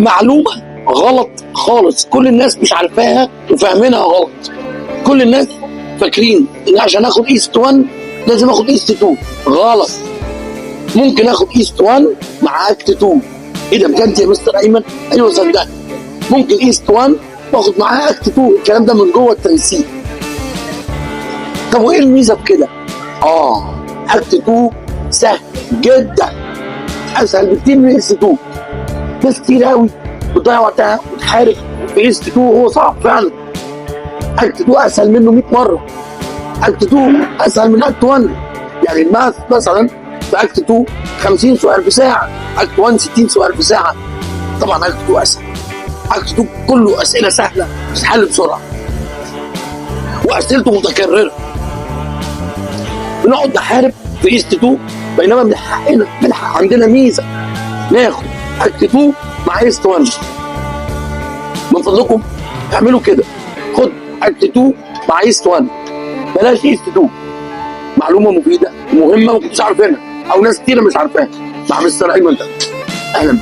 معلومه غلط خالص، كل الناس مش عارفاها وفاهمينها غلط. كل الناس فاكرين ان عشان اخد ايست 1 لازم اخد ايست 2. غلط. ممكن اخد ايست 1 مع اكت 2. ايه ده بجد يا مستر ايمن؟ ايوه صدقني، ممكن ايست 1 واخد معاها اكت 2. الكلام ده من جوه التنسيق. طب وايه الميزه بكده؟ اكت 2 سهل جدا، اسهل بكتير من اس 2. ناس كتير قوي بتضيع وقتها وتحارب في اس 2 وهو صعب فعلا. اكت 2 اسهل منه 100 مره. اكت 2 اسهل من اكت 1. يعني الماث مثلا في اكت 2 50 سؤال في ساعه، اكت 1 60 سؤال في ساعه. طبعا اكت 2 اسهل. اكت 2 كله اسئله سهله بتتحل بسرعه واسئلته متكرره. بنقعد نحارب في ايست 2، بينما من حقنا عندنا ميزه ناخد اكت 2 مع ايست 1. من فضلكم اعملوا كده، خد اكت 2 مع ايست 1، بلاش ايست 2. معلومه مفيده ومهمه ما كنتش عارفينها او ناس كتير مش عارفاها مع مستر ايمن ده. اهلا.